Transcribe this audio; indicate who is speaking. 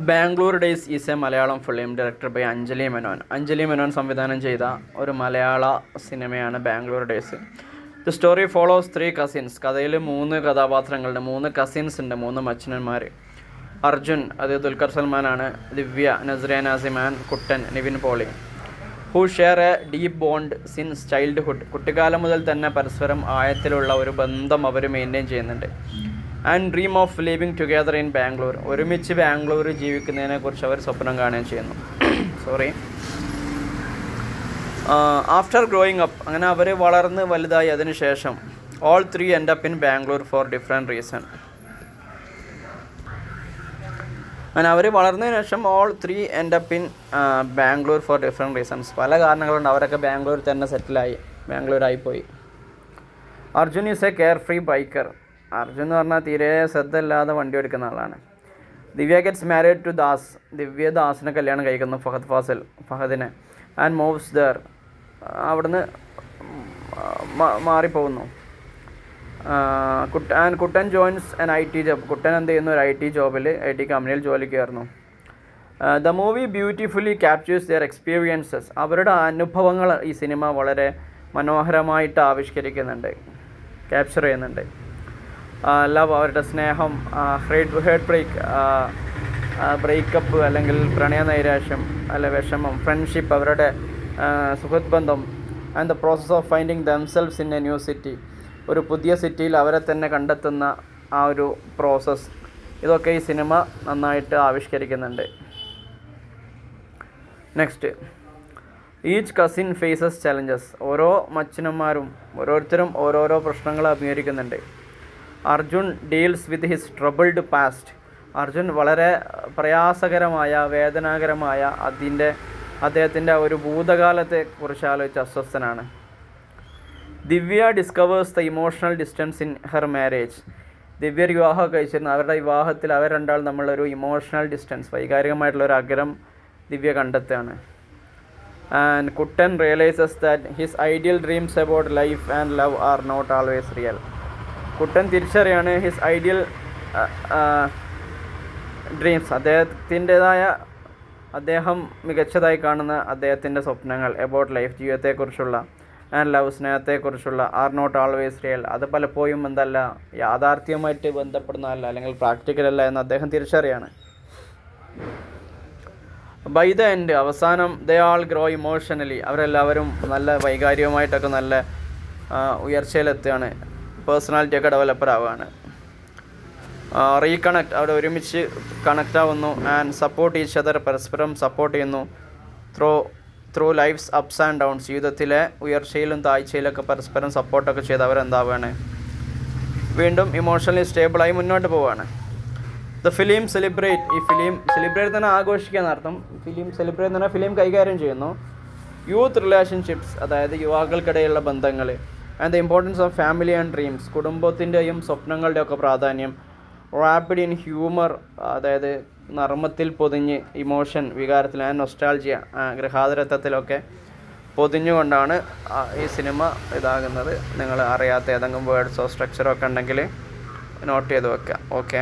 Speaker 1: Bangalore days is a Malayalam film director by Anjali Menon. Anjali Menon സംവിധാനം ചെയ്ത ഒരു മലയാള സിനിമയാണ് Bangalore days. The story follows 3 cousins. കഥയിൽ 3 കഥാപാത്രങ്ങളുണ്ട്, 3 കസിൻസ് ഉണ്ട്, 3 മച്ചന്മാർ. അർജുൻ, അത് ദുൽഖർ സൽമാനാണ്. Divya, Nazriya Nazim and Kuttan, Nivin Pauly. Who share a deep bond since childhood. കുട്ടിക്കാലം മുതൽ തന്നെ പരസ്പരം ആഴത്തിലുള്ള ഒരു ബന്ധം അവർ മെയിൻറ്റെയിൻ ചെയ്യുന്നുണ്ട്. And dream of living together in Bangalore. ഒരുമിച്ച് ബാംഗ്ലൂർ ജീവിക്കുന്നതിനെക്കുറിച്ച് അവർ സ്വപ്നം കാണുകയും ചെയ്യുന്നു. ആഫ്റ്റർ ഗ്രോയിങ് അപ്പ്, അങ്ങനെ അവർ വളർന്ന് വലുതായി അതിന് ശേഷം all 3 end up in Bangalore for different reason. അങ്ങനെ അവർ വളർന്നതിന് ശേഷം all 3 end up in Bangalore for different reasons. പല കാരണങ്ങളുണ്ട്, അവരൊക്കെ ബാംഗ്ലൂർ തന്നെ സെറ്റിലായി, ബാംഗ്ലൂരായിപ്പോയി. Arjun is a carefree biker. Arjun എന്ന് പറഞ്ഞാൽ തീരെ ശ്രദ്ധയില്ലാതെ വണ്ടി ഓടിക്കുന്ന ആളാണ്. Divya gets married to Das. Divya ദാസിനെ കല്യാണം കഴിക്കുന്നു, ഫഹദിനെ. And moves there. അവിടുന്ന് മാറിപ്പോകുന്നു. And Kuttan joins an IT job. Kuttan എന്ത് ചെയ്യുന്നു? ഒരു IT കമ്പനിയിൽ ജോലിക്ക് കയറുന്നു. The movie beautifully captures their experiences. അവരുടെ അനുഭവങ്ങൾ ഈ സിനിമ വളരെ മനോഹരമായിട്ട് ആവിഷ്കരിക്കുന്നുണ്ട്, ക്യാപ്ചർ ചെയ്യുന്നുണ്ട്. ലവ്, അവരുടെ സ്നേഹം, ബ്രേക്കപ്പ് അല്ലെങ്കിൽ പ്രണയനൈരാശ്യം അല്ലെ വിഷമം, ഫ്രണ്ട്ഷിപ്പ്, അവരുടെ സുഹൃത്ത് ബന്ധം. And the process of finding themselves in A new city. ഒരു പുതിയ സിറ്റിയിൽ അവരെ തന്നെ കണ്ടെത്തുന്ന ആ ഒരു പ്രോസസ്സ്, ഇതൊക്കെ ഈ സിനിമ നന്നായിട്ട് ആവിഷ്കരിക്കുന്നുണ്ട്. Next, each cousin faces challenges. ഓരോ മച്ചന്മാരും ഓരോരുത്തരും ഓരോരോ പ്രശ്നങ്ങൾ അഭിമുഖീകരിക്കുന്നുണ്ട്. Arjun deals with his troubled past. Arjun വളരെ പ്രയാസകരമായ, വേദനാകരമായ അദ്ദേഹത്തിൻ്റെ ഒരു ഭൂതകാലത്തെ കുറിച്ച് ആലോചിച്ച് അസ്വസ്ഥനാണ്. Divya discovers the emotional distance in her marriage. Divya വിവാഹം കഴിച്ചിരുന്നു. അവരുടെ വിവാഹത്തിൽ അവർ രണ്ടാൾ നമ്മളൊരു ഇമോഷണൽ ഡിസ്റ്റൻസ്, വൈകാരികമായിട്ടുള്ളൊരു അകലം ദിവ്യ കണ്ടെത്തുകയാണ്. And Kuttan realises that his ideal dreams about life and love are not always real. Kuttan തിരിച്ചറിയാണ് ഹിസ് ഐഡിയൽ ഡ്രീംസ്, അദ്ദേഹം മികച്ചതായി കാണുന്ന അദ്ദേഹത്തിൻ്റെ സ്വപ്നങ്ങൾ, എബൌട്ട് ലൈഫ്, ജീവിതത്തെക്കുറിച്ചുള്ള, ആൻഡ് ലവ്, സ്നേഹത്തെക്കുറിച്ചുള്ള, ആർ നോട്ട് ആൾവേസ് റിയൽ, അത് പലപ്പോഴും യാഥാർത്ഥ്യവുമായിട്ട് ബന്ധപ്പെടുന്നതല്ല അല്ലെങ്കിൽ പ്രാക്ടിക്കലല്ല എന്ന് അദ്ദേഹം തിരിച്ചറിയാണ്. ബൈ ദ എൻഡ്, അവസാനം ദേ ആൾ ഗ്രോ ഇമോഷണലി. അവരെല്ലാവരും നല്ല വൈകാരികമായിട്ടൊക്കെ നല്ല ഉയർച്ചയിലെത്തുകയാണ്, പേഴ്സണാലിറ്റിയൊക്കെ ഡെവലപ്പർ ആവുകയാണ്. റീകണക്ട്, അവിടെ ഒരുമിച്ച് കണക്റ്റ് ആവുന്നു. ആൻഡ് സപ്പോർട്ട് ഈച്ച് അതർ, പരസ്പരം സപ്പോർട്ട് ചെയ്യുന്നു. Through life's ups and downs, ജീവിതത്തിലെ ഉയർച്ചയിലും താഴ്ചയിലൊക്കെ പരസ്പരം സപ്പോർട്ടൊക്കെ ചെയ്ത് അവരെന്താവുകയാണ്, വീണ്ടും ഇമോഷണലി സ്റ്റേബിളായി മുന്നോട്ട് പോവുകയാണ്. The film celebrate. ഈ ഫിലിം സെലിബ്രേറ്റ് തന്നെ ആഘോഷിക്കുക എന്നർത്ഥം. ഫിലിം സെലിബ്രേറ്റ് എന്ന് പറഞ്ഞാൽ ഫിലിം കൈകാര്യം ചെയ്യുന്നു യൂത്ത് റിലേഷൻഷിപ്സ്, അതായത് യുവാക്കൾക്കിടയിലുള്ള ബന്ധങ്ങൾ. And the importance of family and dreams, കുടുംബത്തിൻ്റെയും സ്വപ്നങ്ങളുടെയും ഒക്കെ പ്രാധാന്യം. റാപ്പിഡ് ഇൻ ഹ്യൂമർ, അതായത് നർമ്മത്തിൽ പൊതിഞ്ഞ്, ഇമോഷൻ, വികാരത്തിൽ, ആൻഡ് നൊസ്റ്റാൾജിയ, ഗൃഹാതുരത്വത്തിലൊക്കെ പൊതിഞ്ഞുകൊണ്ടാണ് ഈ സിനിമ ഇതാകുന്നത്. നിങ്ങൾ അറിയാത്ത ഏതെങ്കിലും വേർഡ്സോ സ്ട്രക്ചറോ ഒക്കെ ഉണ്ടെങ്കിൽ നോട്ട് ചെയ്ത് വെക്കുക. ഓക്കെ.